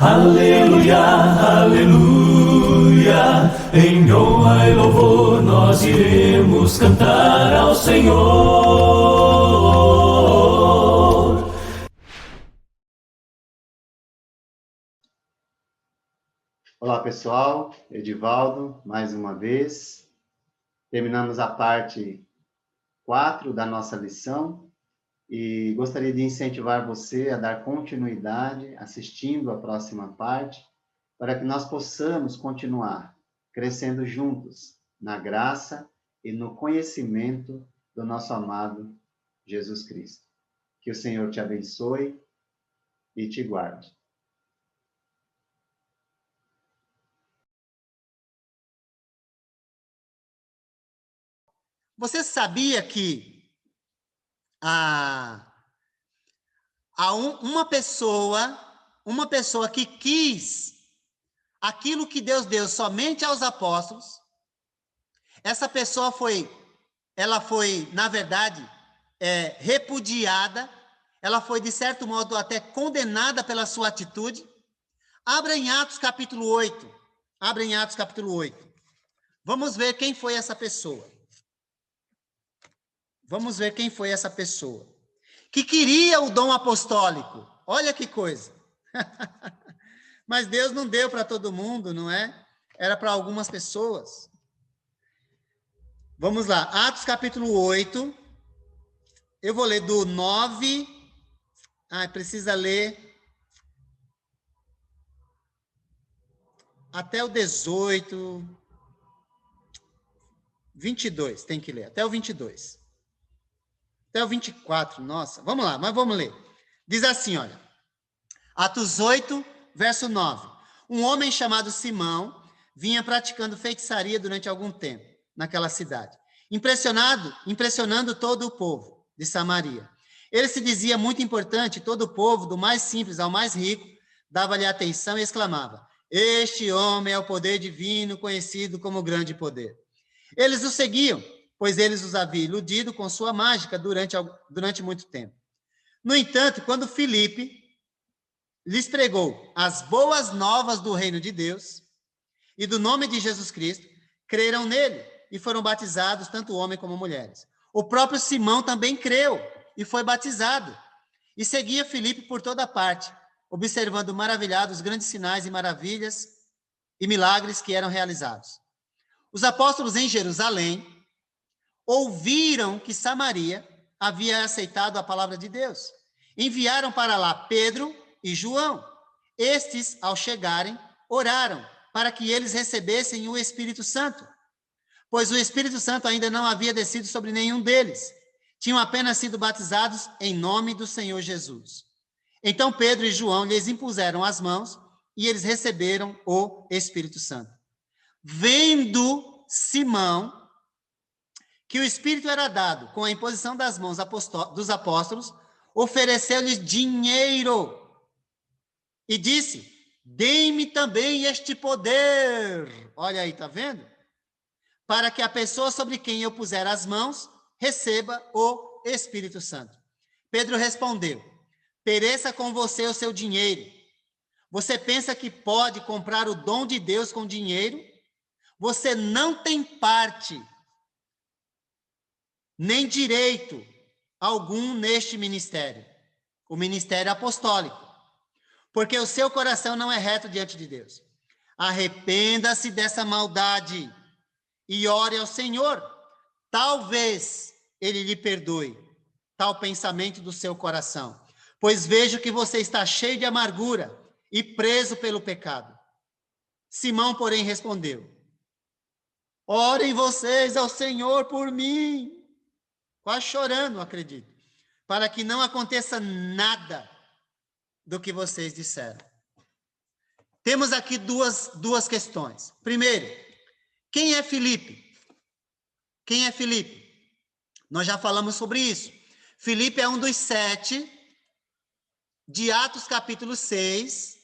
Aleluia, aleluia, em honra e louvor nós iremos cantar ao Senhor. Olá pessoal, Edivaldo, mais uma vez. Terminamos a parte 4 da nossa lição e gostaria de incentivar você a dar continuidade assistindo a próxima parte, para que nós possamos continuar crescendo juntos na graça e no conhecimento do nosso amado Jesus Cristo. Que o Senhor te abençoe e te guarde. Você sabia que uma pessoa que quis aquilo que Deus deu somente aos apóstolos, essa pessoa foi, na verdade, repudiada, ela foi, de certo modo, até condenada pela sua atitude. Abra em Atos capítulo 8. Abra em Atos capítulo 8. Vamos ver quem foi essa pessoa. Vamos ver quem foi essa pessoa que queria o dom apostólico. Olha que coisa. Mas Deus não deu para todo mundo, não é? Era para algumas pessoas. Vamos lá, Atos capítulo 8. Eu vou ler do 9. Precisa ler até o 18. 22, tem que ler, até o 22. Até o 24, nossa. Vamos lá, mas vamos ler. Diz assim, olha. Atos 8, verso 9. Um homem chamado Simão vinha praticando feitiçaria durante algum tempo naquela cidade, impressionando todo o povo de Samaria. Ele se dizia muito importante, todo o povo, do mais simples ao mais rico, dava-lhe atenção e exclamava: este homem é o poder divino, conhecido como grande poder. Eles o seguiam, pois eles os haviam iludido com sua mágica durante muito tempo. No entanto, quando Filipe lhes pregou as boas novas do reino de Deus e do nome de Jesus Cristo, creram nele e foram batizados, tanto homens como mulheres. O próprio Simão também creu e foi batizado, e seguia Filipe por toda parte, observando maravilhado os grandes sinais e maravilhas e milagres que eram realizados. Os apóstolos em Jerusalém ouviram que Samaria havia aceitado a palavra de Deus. Enviaram para lá Pedro e João. Estes, ao chegarem, oraram para que eles recebessem o Espírito Santo, pois o Espírito Santo ainda não havia descido sobre nenhum deles. Tinham apenas sido batizados em nome do Senhor Jesus. Então Pedro e João lhes impuseram as mãos e eles receberam o Espírito Santo. Vendo Simão que o Espírito era dado com a imposição das mãos dos apóstolos, ofereceu-lhes dinheiro e disse: dê-me também este poder. Olha aí, tá vendo? Para que a pessoa sobre quem eu puser as mãos receba o Espírito Santo. Pedro respondeu: pereça com você o seu dinheiro. Você pensa que pode comprar o dom de Deus com dinheiro? Você não tem parte nem direito algum neste ministério, o ministério apostólico, porque o seu coração não é reto diante de Deus. Arrependa-se dessa maldade e ore ao Senhor. Talvez ele lhe perdoe tal pensamento do seu coração, pois vejo que você está cheio de amargura e preso pelo pecado. Simão, porém, respondeu: orem vocês ao Senhor por mim, quase chorando, acredito, para que não aconteça nada do que vocês disseram. Temos aqui duas questões. Primeiro, quem é Filipe? Quem é Filipe? Nós já falamos sobre isso. Filipe é um dos 7 de Atos capítulo 6.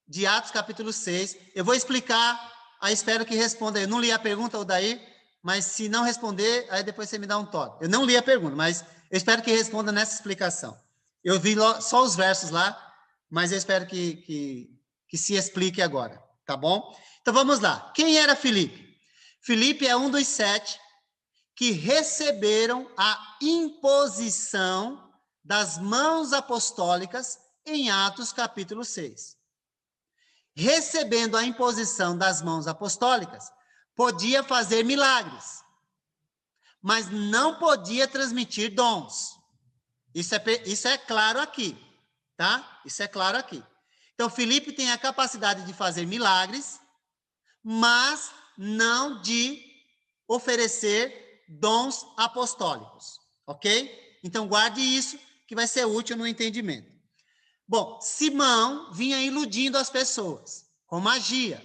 De Atos capítulo 6. Eu vou explicar, aí espero que responda. Eu não li a pergunta, Odair, mas se não responder, aí depois você me dá um toque. Eu não li a pergunta, mas eu espero que responda nessa explicação. Eu vi só os versos lá, mas eu espero que que se explique agora, tá bom? Então vamos lá. Quem era Filipe? Filipe é um dos 7 que receberam a imposição das mãos apostólicas em Atos capítulo 6. Recebendo a imposição das mãos apostólicas, podia fazer milagres, mas não podia transmitir dons. Isso é claro aqui, tá? Isso é claro aqui. Então, Filipe tem a capacidade de fazer milagres, mas não de oferecer dons apostólicos, ok? Então, guarde isso, que vai ser útil no entendimento. Bom, Simão vinha iludindo as pessoas com magia.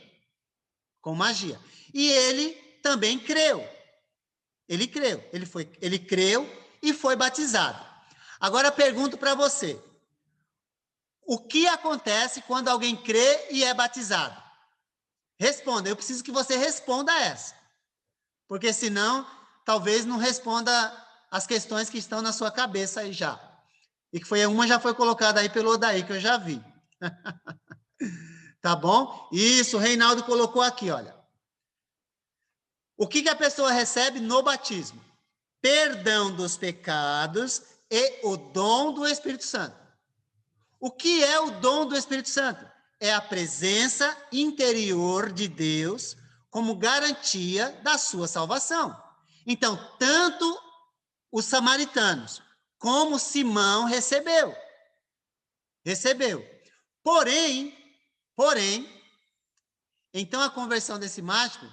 E ele também creu. Ele creu e foi batizado. Agora pergunto para você, o que acontece quando alguém crê e é batizado? Responda, eu preciso que você responda essa. Porque senão, talvez não responda as questões que estão na sua cabeça aí já. E que uma já foi colocada aí pelo Odaí, que eu já vi. Tá bom? Isso, o Reinaldo colocou aqui, olha. O que a pessoa recebe no batismo? Perdão dos pecados e o dom do Espírito Santo. O que é o dom do Espírito Santo? É a presença interior de Deus como garantia da sua salvação. Então, tanto os samaritanos como Simão recebeu. Porém, então a conversão desse mágico,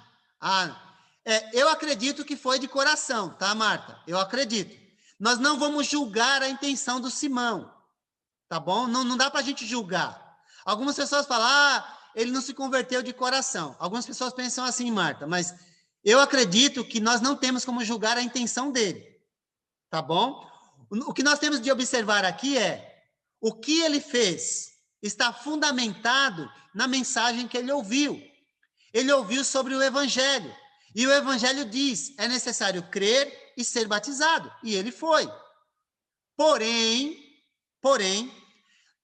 eu acredito que foi de coração, tá, Marta? Eu acredito. Nós não vamos julgar a intenção do Simão, tá bom? Não dá para a gente julgar. Algumas pessoas falam, ele não se converteu de coração. Algumas pessoas pensam assim, Marta, mas eu acredito que nós não temos como julgar a intenção dele, tá bom? O que nós temos de observar aqui é o que ele fez está fundamentado na mensagem que ele ouviu. Ele ouviu sobre o Evangelho. E o Evangelho diz, é necessário crer e ser batizado. E ele foi. Porém,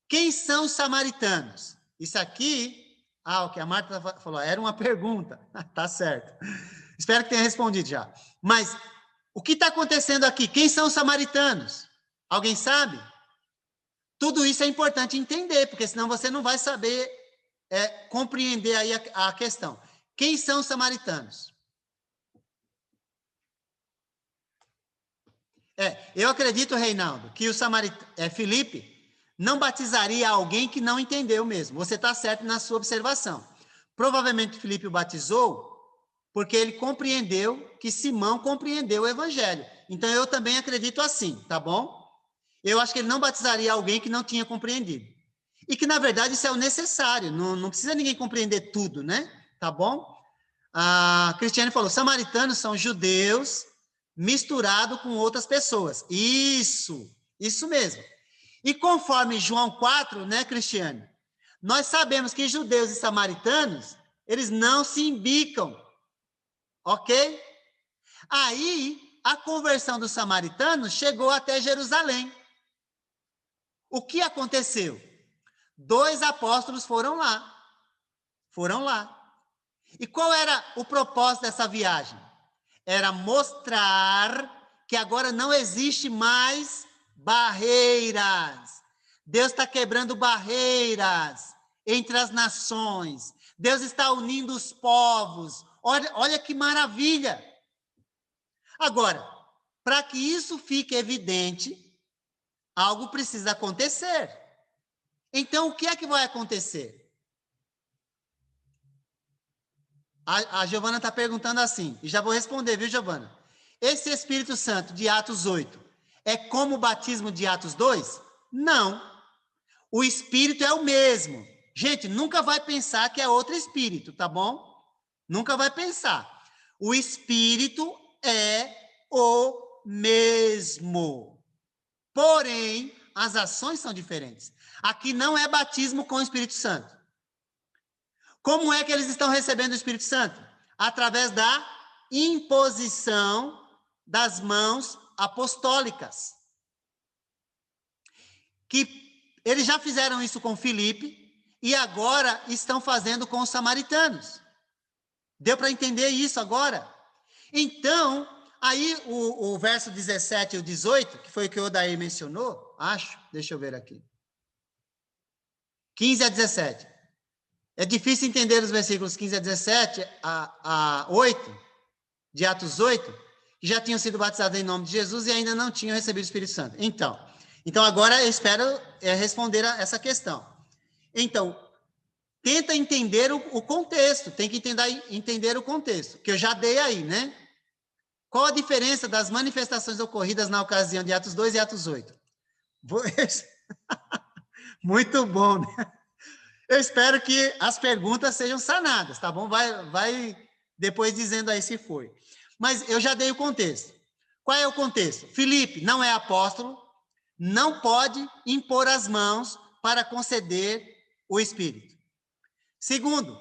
quem são os samaritanos? Isso aqui, o que a Marta falou, era uma pergunta. Tá certo. Espero que tenha respondido já. Mas o que está acontecendo aqui? Quem são os samaritanos? Alguém sabe? Tudo isso é importante entender, porque senão você não vai saber compreender aí a questão. Quem são os samaritanos? Eu acredito, Reinaldo, que Filipe não batizaria alguém que não entendeu mesmo. Você está certo na sua observação. Provavelmente Filipe o batizou porque ele compreendeu que Simão compreendeu o Evangelho. Então, eu também acredito assim, tá bom? Eu acho que ele não batizaria alguém que não tinha compreendido. E que, na verdade, isso é o necessário. Não precisa ninguém compreender tudo, né? Tá bom? A Cristiane falou, samaritanos são judeus misturados com outras pessoas. Isso mesmo. E conforme João 4, né, Cristiane? Nós sabemos que judeus e samaritanos, eles não se embicam. Ok? Aí, a conversão dos samaritanos chegou até Jerusalém. O que aconteceu? 2 apóstolos foram lá. E qual era o propósito dessa viagem? Era mostrar que agora não existe mais barreiras. Deus está quebrando barreiras entre as nações. Deus está unindo os povos. Olha que maravilha! Agora, para que isso fique evidente, algo precisa acontecer. Então, o que é que vai acontecer? A Giovana está perguntando assim, e já vou responder, viu, Giovana? Esse Espírito Santo de Atos 8 é como o batismo de Atos 2? Não. O Espírito é o mesmo. Gente, nunca vai pensar que é outro Espírito, tá bom? Nunca vai pensar. O Espírito é o mesmo. Porém, as ações são diferentes. Aqui não é batismo com o Espírito Santo. Como é que eles estão recebendo o Espírito Santo? Através da imposição das mãos apostólicas. Que eles já fizeram isso com Filipe, e agora estão fazendo com os samaritanos. Deu para entender isso agora? Então, aí o verso 17 e o 18, que foi o que o Odair mencionou, acho, deixa eu ver aqui. 15 a 17. É difícil entender os versículos 15 a 17, a 8, de Atos 8, que já tinham sido batizados em nome de Jesus e ainda não tinham recebido o Espírito Santo. Então agora eu espero responder a essa questão. Então, tenta entender o contexto, tem que entender o contexto, que eu já dei aí, né? Qual a diferença das manifestações ocorridas na ocasião de Atos 2 e Atos 8? Muito bom, né? Eu espero que as perguntas sejam sanadas, tá bom? Vai depois dizendo aí se foi. Mas eu já dei o contexto. Qual é o contexto? Filipe não é apóstolo, não pode impor as mãos para conceder o Espírito. Segundo,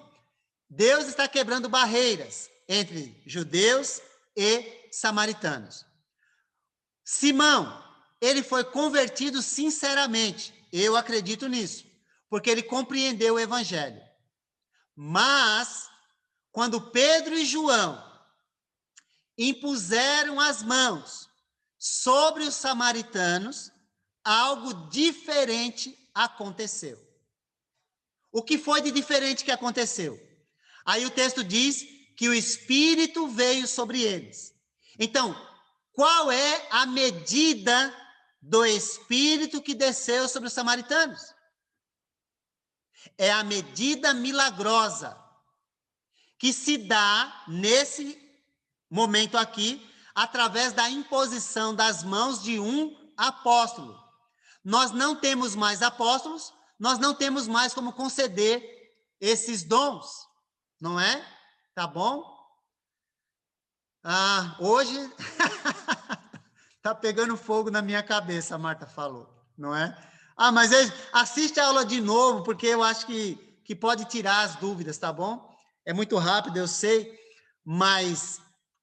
Deus está quebrando barreiras entre judeus e samaritanos. Simão, ele foi convertido sinceramente. Eu acredito nisso, porque ele compreendeu o evangelho. Mas, quando Pedro e João impuseram as mãos sobre os samaritanos, algo diferente aconteceu. O que foi de diferente que aconteceu? Aí o texto diz que o Espírito veio sobre eles. Então, qual é a medida do Espírito que desceu sobre os samaritanos? É a medida milagrosa que se dá nesse momento aqui, através da imposição das mãos de um apóstolo. Nós não temos mais apóstolos, nós não temos mais como conceder esses dons, não é? Tá bom? Hoje tá pegando fogo na minha cabeça, a Marta falou, não é? Mas assiste a aula de novo, porque eu acho que pode tirar as dúvidas, tá bom? É muito rápido, eu sei, mas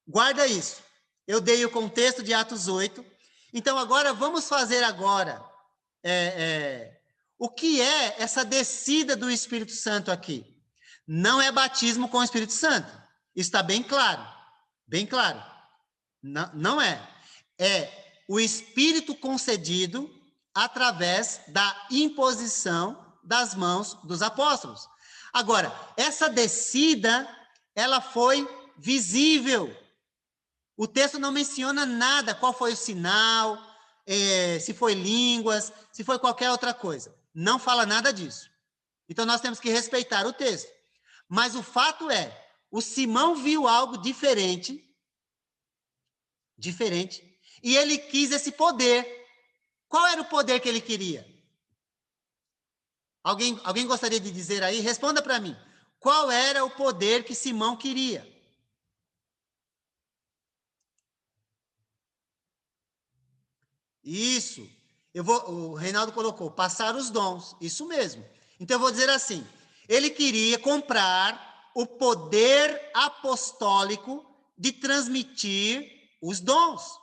guarda isso. Eu dei o contexto de Atos 8. Então, agora, vamos fazer agora o que é essa descida do Espírito Santo aqui. Não é batismo com o Espírito Santo. Isso está bem claro. Bem claro. Não é. É o Espírito concedido através da imposição das mãos dos apóstolos. Agora, essa descida, ela foi visível. O texto não menciona nada, qual foi o sinal, se foi línguas, se foi qualquer outra coisa. Não fala nada disso. Então, nós temos que respeitar o texto. Mas o fato é, o Simão viu algo diferente, e ele quis esse poder. Qual era o poder que ele queria? Alguém gostaria de dizer aí? Responda para mim. Qual era o poder que Simão queria? Isso. O Reinaldo colocou, passar os dons. Isso mesmo. Então, eu vou dizer assim, ele queria comprar o poder apostólico de transmitir os dons.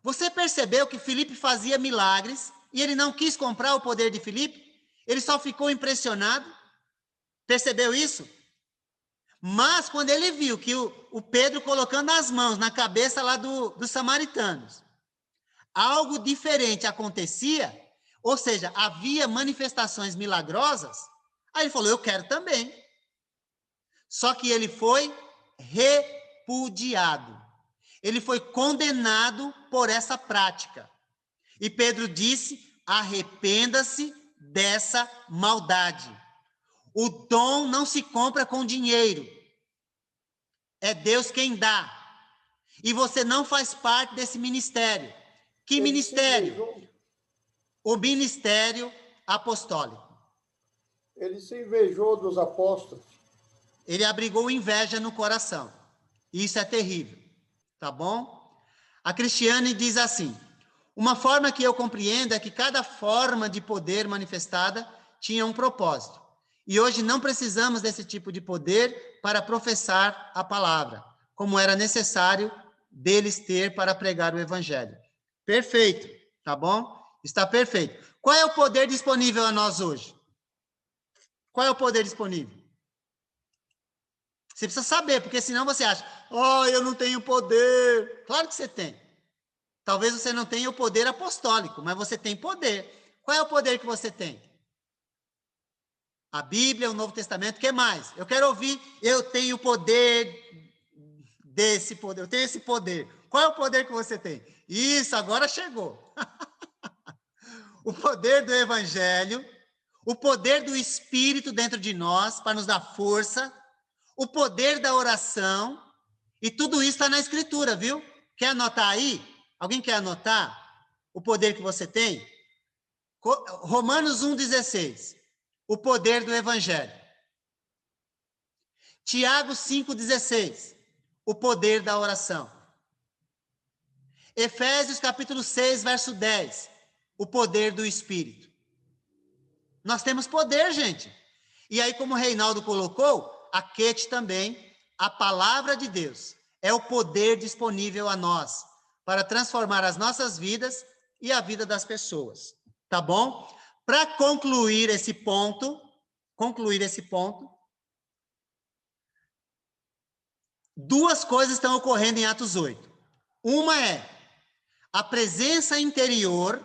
Você percebeu que Filipe fazia milagres e ele não quis comprar o poder de Filipe? Ele só ficou impressionado? Percebeu isso? Mas quando ele viu que o Pedro colocando as mãos na cabeça lá dos samaritanos, algo diferente acontecia, ou seja, havia manifestações milagrosas, aí ele falou, eu quero também. Só que ele foi repudiado. Ele foi condenado por essa prática. E Pedro disse, arrependa-se dessa maldade. O dom não se compra com dinheiro. É Deus quem dá. E você não faz parte desse ministério. Que ministério? O ministério apostólico. Ele se invejou dos apóstolos. Ele abrigou inveja no coração. Isso é terrível. Tá bom? A Cristiane diz assim, uma forma que eu compreendo é que cada forma de poder manifestada tinha um propósito. E hoje não precisamos desse tipo de poder para professar a palavra, como era necessário deles ter para pregar o evangelho. Perfeito, tá bom? Está perfeito. Qual é o poder disponível a nós hoje? Qual é o poder disponível? Você precisa saber, porque senão você acha, oh, eu não tenho poder. Claro que você tem. Talvez você não tenha o poder apostólico, mas você tem poder. Qual é o poder que você tem? A Bíblia, o Novo Testamento, o que mais? Eu quero ouvir, eu tenho poder desse poder, eu tenho esse poder. Qual é o poder que você tem? Isso, agora chegou. O poder do Evangelho, o poder do Espírito dentro de nós, para nos dar força, o poder da oração, e tudo isso está na Escritura, viu? Quer anotar aí? Alguém quer anotar o poder que você tem? Romanos 1,16, o poder do Evangelho. Tiago 5,16, o poder da oração. Efésios capítulo 6, verso 10, o poder do Espírito. Nós temos poder, gente. E aí, como o Reinaldo colocou, aquete também, a palavra de Deus é o poder disponível a nós para transformar as nossas vidas e a vida das pessoas. Tá bom? Para concluir esse ponto, duas coisas estão ocorrendo em Atos 8. Uma é a presença interior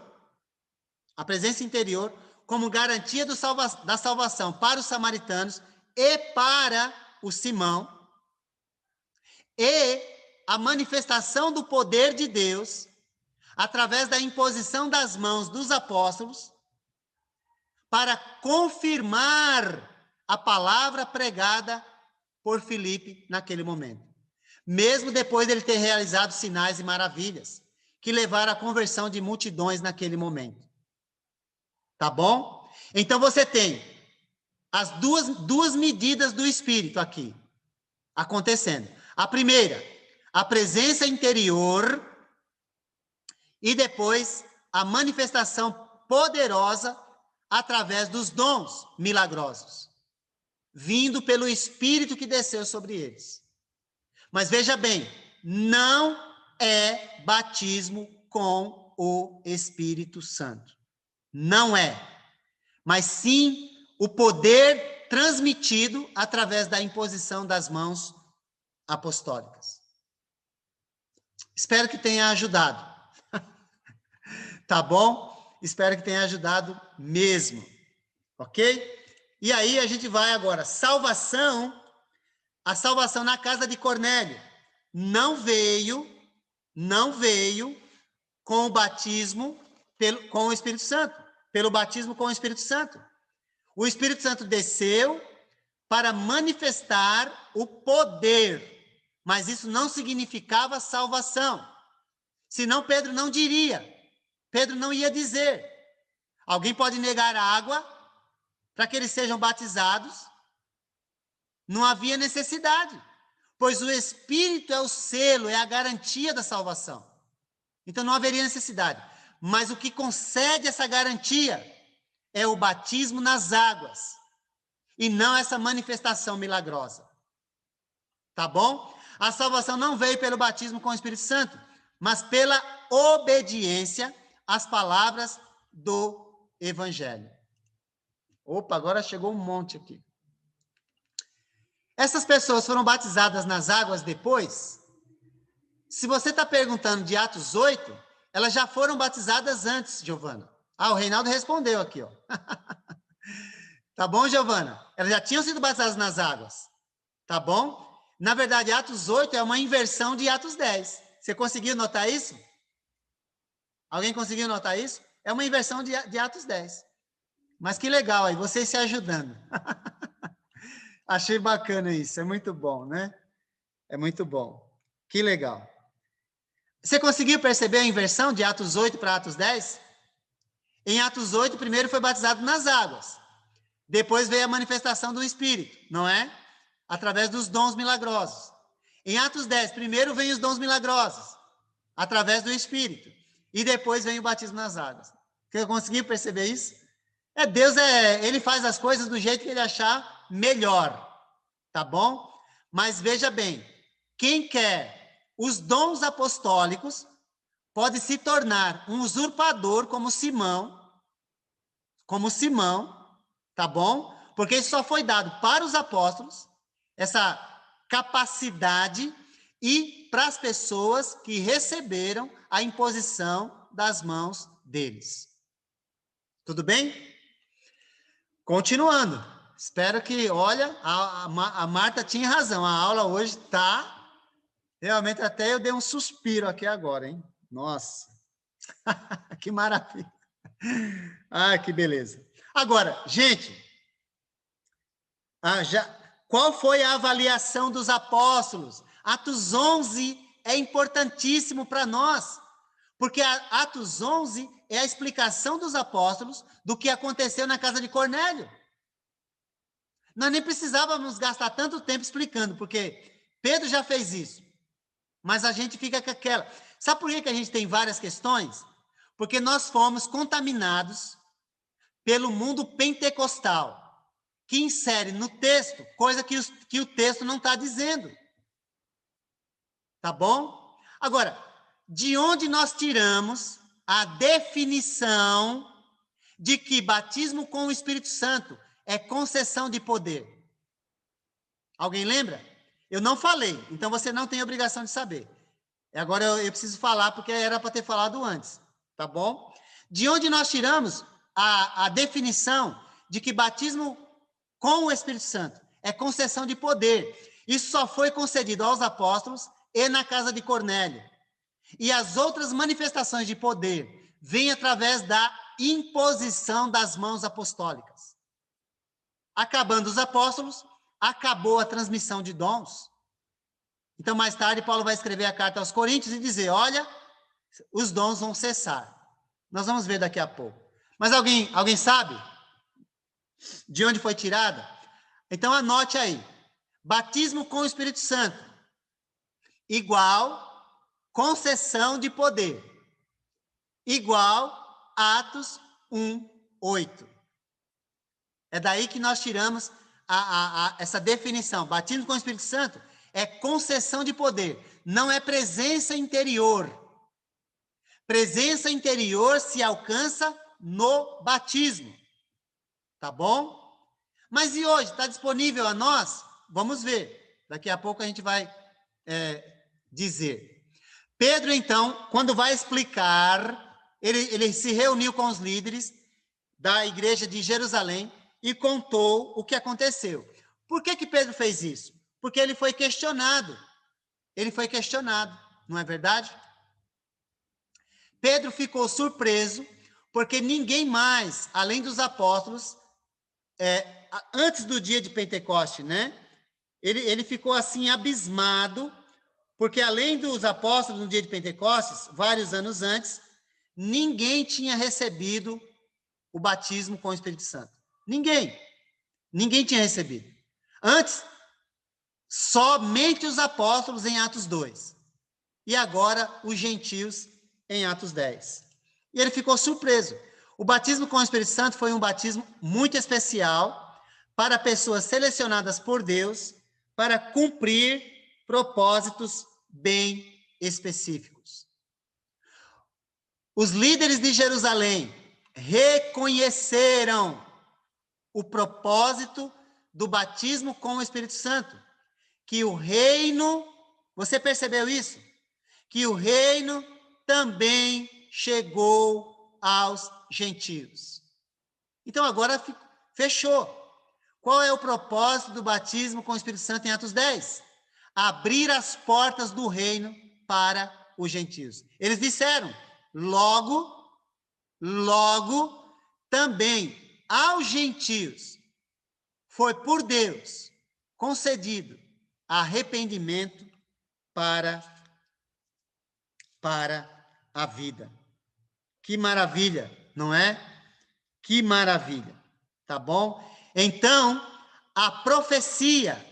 como garantia da salvação para os samaritanos e para o Simão, e a manifestação do poder de Deus através da imposição das mãos dos apóstolos para confirmar a palavra pregada por Filipe naquele momento. Mesmo depois dele ter realizado sinais e maravilhas, que levaram à conversão de multidões naquele momento. Tá bom? Então você tem as duas medidas do Espírito aqui acontecendo. A primeira, a presença interior, e depois a manifestação poderosa através dos dons milagrosos, vindo pelo Espírito que desceu sobre eles. Mas veja bem, não é batismo com o Espírito Santo. Não é. Mas sim o poder transmitido através da imposição das mãos apostólicas. Espero que tenha ajudado. Tá bom? Espero que tenha ajudado mesmo. Ok? E aí a gente vai agora. A salvação na casa de Cornélio não veio com o batismo com o Espírito Santo, pelo batismo com o Espírito Santo. O Espírito Santo desceu para manifestar o poder, mas isso não significava salvação. Senão Pedro não diria, Pedro não ia dizer. Alguém pode negar a água para que eles sejam batizados? Não havia necessidade, pois o Espírito é o selo, é a garantia da salvação. Então não haveria necessidade. Mas o que concede essa garantia é o batismo nas águas, e não essa manifestação milagrosa. Tá bom? A salvação não veio pelo batismo com o Espírito Santo, mas pela obediência às palavras do Evangelho. Opa, agora chegou um monte aqui. Essas pessoas foram batizadas nas águas depois? Se você está perguntando de Atos 8, elas já foram batizadas antes, Giovana. Ah, o Reinaldo respondeu aqui, ó. Tá bom, Giovana? Elas já tinham sido batizadas nas águas. Tá bom? Na verdade, Atos 8 é uma inversão de Atos 10. Você conseguiu notar isso? Alguém conseguiu notar isso? É uma inversão de Atos 10. Mas que legal aí, vocês se ajudando. Achei bacana isso, é muito bom, né? É muito bom. Que legal. Você conseguiu perceber a inversão de Atos 8 para Atos 10? Em Atos 8, primeiro foi batizado nas águas. Depois veio a manifestação do Espírito, não é? Através dos dons milagrosos. Em Atos 10, primeiro vem os dons milagrosos, através do Espírito. E depois vem o batismo nas águas. Você conseguiu perceber isso? Deus, ele faz as coisas do jeito que ele achar melhor. Tá bom? Mas veja bem, quem quer os dons apostólicos pode se tornar um usurpador como Simão, tá bom? Porque isso só foi dado para os apóstolos, essa capacidade, e para as pessoas que receberam a imposição das mãos deles. Tudo bem? Continuando. Espero que, olha, a Marta tinha razão. A aula hoje está... Realmente, até eu dei um suspiro aqui agora, hein? Nossa! Que maravilha! Ah, que beleza! Agora, gente, qual foi a avaliação dos apóstolos? Atos 11 é importantíssimo para nós, porque Atos 11 é a explicação dos apóstolos do que aconteceu na casa de Cornélio. Nós nem precisávamos gastar tanto tempo explicando, porque Pedro já fez isso, mas a gente fica com aquela... Sabe por que a gente tem várias questões? Porque nós fomos contaminados pelo mundo pentecostal, que insere no texto coisa que o texto não está dizendo. Tá bom? Agora, de onde nós tiramos a definição de que batismo com o Espírito Santo é concessão de poder? Alguém lembra? Eu não falei, então você não tem obrigação de saber. Agora eu preciso falar, porque era para ter falado antes. Tá bom? De onde nós tiramos a definição de que batismo com o Espírito Santo é concessão de poder? Isso só foi concedido aos apóstolos e na casa de Cornélio. E as outras manifestações de poder vêm através da imposição das mãos apostólicas. Acabando os apóstolos, acabou a transmissão de dons. Então, mais tarde, Paulo vai escrever a carta aos Coríntios e dizer, olha, os dons vão cessar. Nós vamos ver daqui a pouco. Mas alguém sabe de onde foi tirada? Então, anote aí. Batismo com o Espírito Santo, igual concessão de poder, igual Atos 1:8. É daí que nós tiramos essa definição. Batismo com o Espírito Santo é concessão de poder, não é presença interior. Presença interior se alcança no batismo. Tá bom? Mas e hoje? Está disponível a nós? Vamos ver. Daqui a pouco a gente vai dizer. Pedro, então, quando vai explicar, ele se reuniu com os líderes da igreja de Jerusalém e contou o que aconteceu. Por que Pedro fez isso? Porque ele foi questionado. Ele foi questionado, não é verdade? Pedro ficou surpreso, porque ninguém mais, além dos apóstolos, antes do dia de Pentecoste, né? Ele ficou assim abismado, porque além dos apóstolos no dia de Pentecostes, vários anos antes, ninguém tinha recebido o batismo com o Espírito Santo. Ninguém tinha recebido. Antes, somente os apóstolos em Atos 2. E agora, os gentios em Atos 10. E ele ficou surpreso. O batismo com o Espírito Santo foi um batismo muito especial para pessoas selecionadas por Deus para cumprir propósitos bem específicos. Os líderes de Jerusalém reconheceram o propósito do batismo com o Espírito Santo, que o reino, você percebeu isso? Que o reino também chegou aos gentios. Então agora fechou. Qual é o propósito do batismo com o Espírito Santo em Atos 10? Abrir as portas do reino para os gentios. Eles disseram, logo, também aos gentios foi por Deus concedido arrependimento para a vida. Que maravilha, não é? Que maravilha, tá bom? Então, a profecia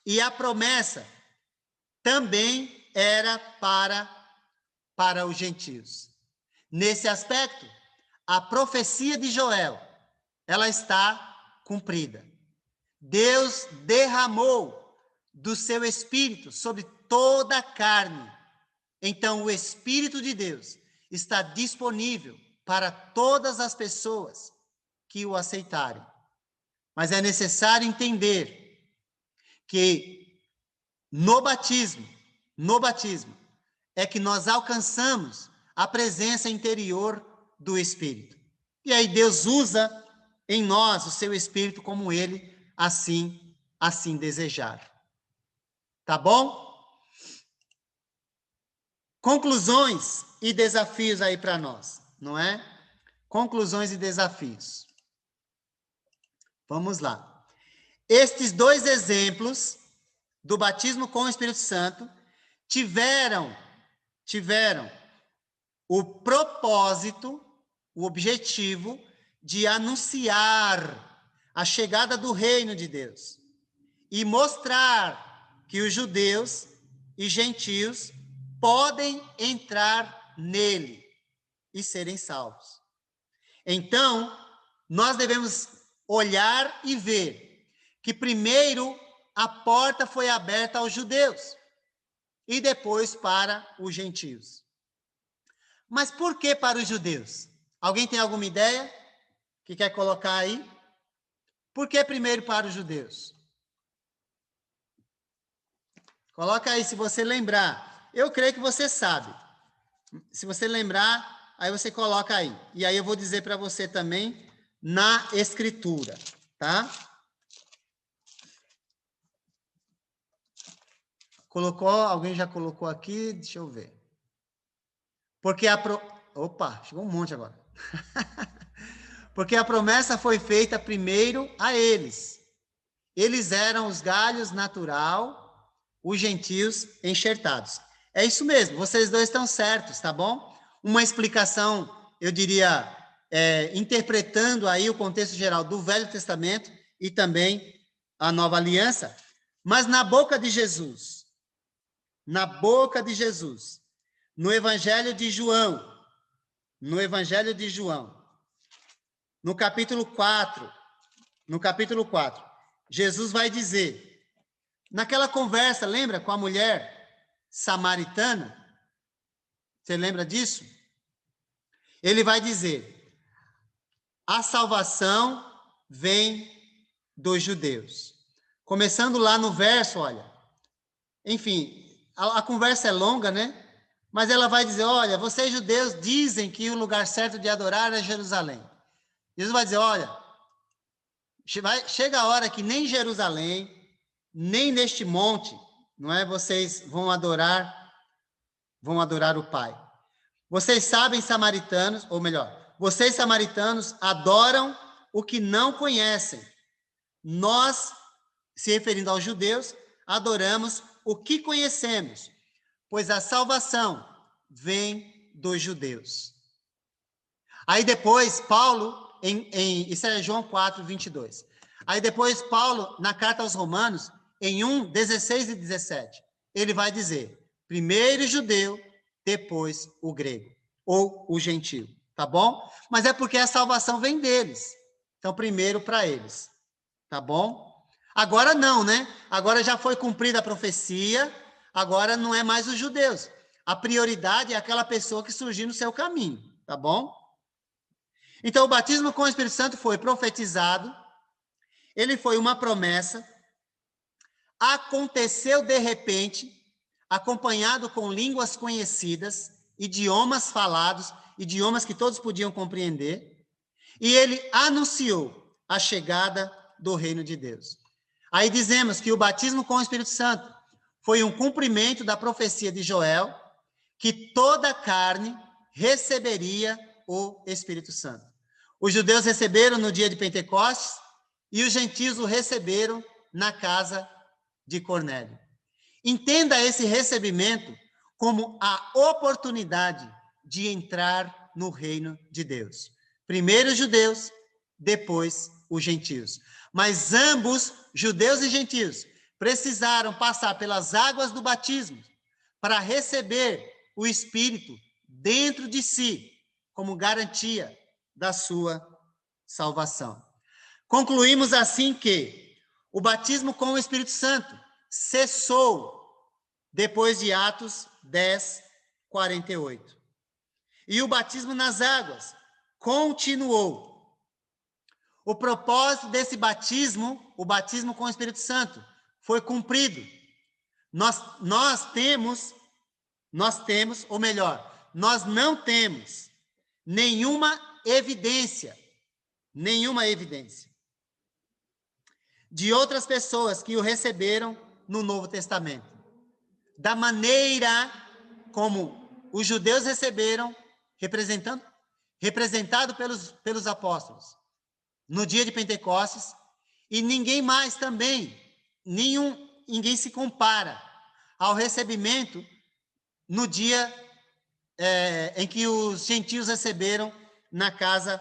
e a promessa também era para os gentios. Nesse aspecto, a profecia de Joel, ela está cumprida. Deus derramou do seu Espírito sobre toda a carne. Então, o Espírito de Deus está disponível para todas as pessoas que o aceitarem. Mas é necessário entender que no batismo, é que nós alcançamos a presença interior do Espírito. E aí Deus usa em nós o seu Espírito como Ele assim desejar. Tá bom? Conclusões e desafios aí para nós, não é? Conclusões e desafios. Vamos lá. Estes dois exemplos do batismo com o Espírito Santo tiveram o propósito, o objetivo de anunciar a chegada do reino de Deus e mostrar que os judeus e gentios podem entrar nele e serem salvos. Então, nós devemos olhar e ver que primeiro a porta foi aberta aos judeus e depois para os gentios. Mas por que para os judeus? Alguém tem alguma ideia que quer colocar aí? Por que primeiro para os judeus? Coloca aí, se você lembrar. Eu creio que você sabe. Se você lembrar, aí você coloca aí. E aí eu vou dizer para você também na Escritura, tá? Alguém já colocou aqui? Deixa eu ver. Porque Opa, chegou um monte agora. Porque a promessa foi feita primeiro a eles. Eles eram os galhos natural, os gentios enxertados. É isso mesmo, vocês dois estão certos, tá bom? Uma explicação, eu diria, interpretando aí o contexto geral do Velho Testamento e também a Nova Aliança, mas na boca de Jesus, no Evangelho de João, no capítulo 4, Jesus vai dizer, naquela conversa, lembra, com a mulher samaritana, você lembra disso? Ele vai dizer, a salvação vem dos judeus. Começando lá no verso, olha, enfim, a conversa é longa, né? Mas ela vai dizer, olha, vocês judeus dizem que o lugar certo de adorar é Jerusalém. Jesus vai dizer, olha, chega a hora que nem Jerusalém, nem neste monte, não é? Vocês vão adorar o Pai. Vocês sabem, samaritanos, ou melhor, vocês samaritanos adoram o que não conhecem. Nós, se referindo aos judeus, adoramos o que conhecemos, pois a salvação vem dos judeus. Aí depois, Paulo, isso é João 4, 22. Aí depois, Paulo, na carta aos Romanos, em 1, 16 e 17, ele vai dizer, primeiro o judeu, depois o grego, ou o gentio, tá bom? Mas é porque a salvação vem deles. Então, primeiro para eles, tá bom? Agora não, né? Agora já foi cumprida a profecia, agora não é mais os judeus. A prioridade é aquela pessoa que surgiu no seu caminho, tá bom? Então, o batismo com o Espírito Santo foi profetizado, ele foi uma promessa, aconteceu de repente, acompanhado com línguas conhecidas, idiomas falados, idiomas que todos podiam compreender, e ele anunciou a chegada do reino de Deus. Aí dizemos que o batismo com o Espírito Santo foi um cumprimento da profecia de Joel, que toda carne receberia o Espírito Santo. Os judeus receberam no dia de Pentecostes e os gentios o receberam na casa de Cornélio. Entenda esse recebimento como a oportunidade de entrar no reino de Deus. Primeiro os judeus, depois os gentios. Mas ambos, judeus e gentios, precisaram passar pelas águas do batismo para receber o Espírito dentro de si, como garantia da sua salvação. Concluímos assim que o batismo com o Espírito Santo cessou depois de Atos 10, 48. E o batismo nas águas continuou. O propósito desse batismo, o batismo com o Espírito Santo, foi cumprido. Nós temos, ou melhor, nós não temos nenhuma evidência de outras pessoas que o receberam no Novo Testamento. Da maneira como os judeus receberam, representado pelos apóstolos, no dia de Pentecostes, e ninguém mais também, ninguém se compara ao recebimento no dia em que os gentios receberam na casa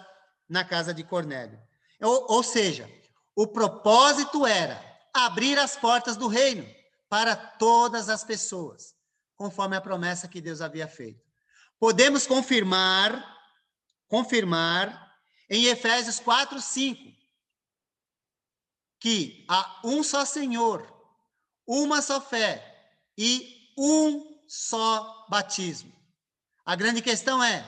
de Cornélio. Ou seja, o propósito era abrir as portas do reino para todas as pessoas, conforme a promessa que Deus havia feito. Podemos confirmar em Efésios 4:5, que há um só Senhor, uma só fé e um só batismo. A grande questão é,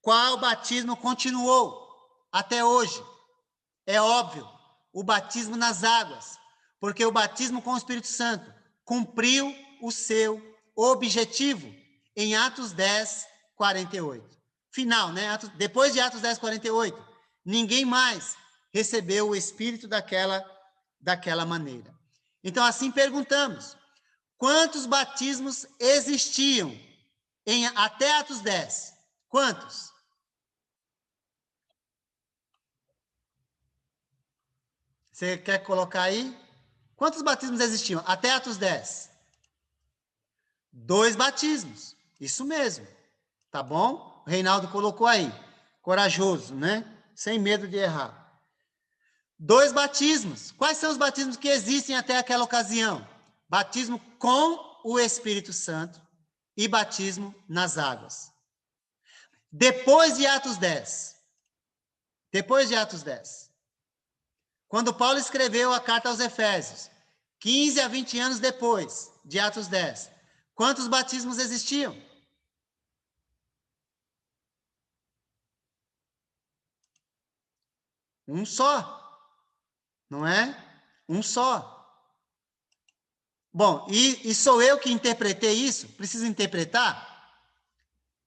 qual batismo continuou até hoje? É óbvio, o batismo nas águas, porque o batismo com o Espírito Santo cumpriu o seu objetivo em Atos 10:48. Final, né? Depois de Atos 10:48, ninguém mais recebeu o Espírito daquela maneira. Então, assim perguntamos, quantos batismos existiam até Atos 10? Quantos? Você quer colocar aí? Quantos batismos existiam até Atos 10? 2 batismos, isso mesmo, tá bom? O Reinaldo colocou aí, corajoso, né? Sem medo de errar. 2 batismos. Quais são os batismos que existem até aquela ocasião? Batismo com o Espírito Santo e batismo nas águas. Depois de Atos 10, quando Paulo escreveu a carta aos Efésios, 15 a 20 anos depois de Atos 10, quantos batismos existiam? Um só, não é? Um só. Bom, e sou eu que interpretei isso? Preciso interpretar?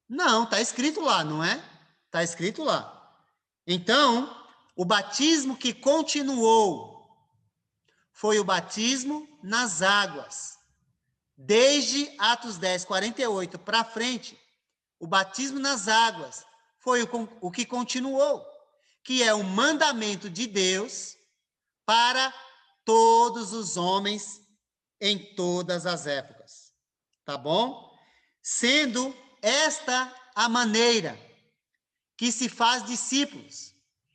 Não, está escrito lá, não é? Está escrito lá. Então, o batismo que continuou foi o batismo nas águas. Desde Atos 10:48 para frente, o batismo nas águas foi o que continuou, que é o mandamento de Deus para todos os homens em todas as épocas. Tá bom? Sendo esta a maneira que se faz discípulos,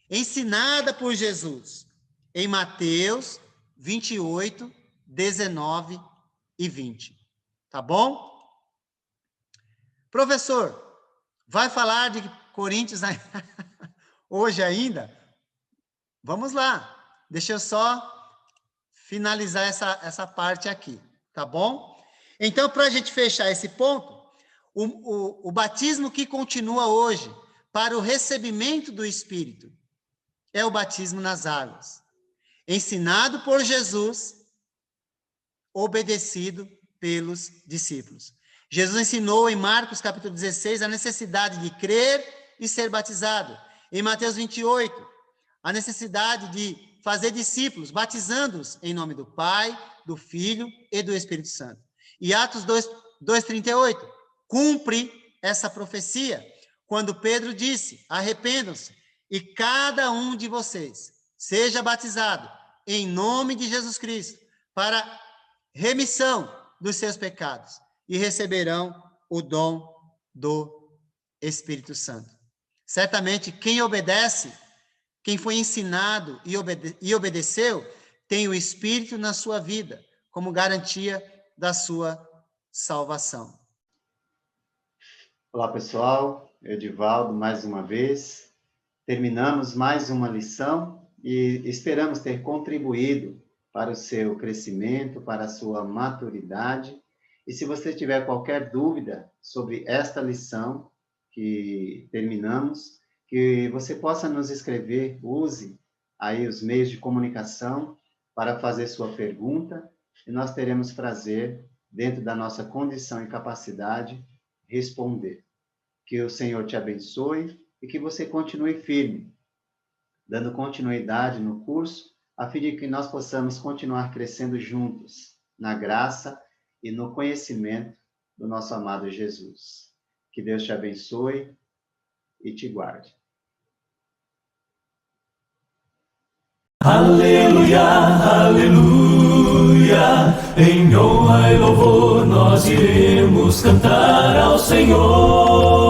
ensinada por Jesus em Mateus 28, 19 e 20. Tá bom? Professor, vai falar de Coríntios hoje ainda? Vamos lá. Deixa eu só finalizar essa parte aqui, tá bom? Então, para a gente fechar esse ponto, o batismo que continua hoje para o recebimento do Espírito é o batismo nas águas, ensinado por Jesus, obedecido pelos discípulos. Jesus ensinou em Marcos capítulo 16 a necessidade de crer e ser batizado. Em Mateus 28, a necessidade de fazer discípulos, batizando-os em nome do Pai, do Filho e do Espírito Santo. E Atos 2:38 cumpre essa profecia, quando Pedro disse: arrependam-se e cada um de vocês seja batizado em nome de Jesus Cristo para remissão dos seus pecados e receberão o dom do Espírito Santo. Certamente quem obedece, quem foi ensinado e obedeceu, tem o Espírito na sua vida, como garantia da sua salvação. Olá, pessoal. Edivaldo, mais uma vez. Terminamos mais uma lição e esperamos ter contribuído para o seu crescimento, para a sua maturidade. E se você tiver qualquer dúvida sobre esta lição que terminamos, que você possa nos escrever, use aí os meios de comunicação para fazer sua pergunta e nós teremos prazer, dentro da nossa condição e capacidade, responder. Que o Senhor te abençoe e que você continue firme, dando continuidade no curso, a fim de que nós possamos continuar crescendo juntos, na graça e no conhecimento do nosso amado Jesus. Que Deus te abençoe e te guarde. Aleluia, aleluia, em honra e louvor nós iremos cantar ao Senhor.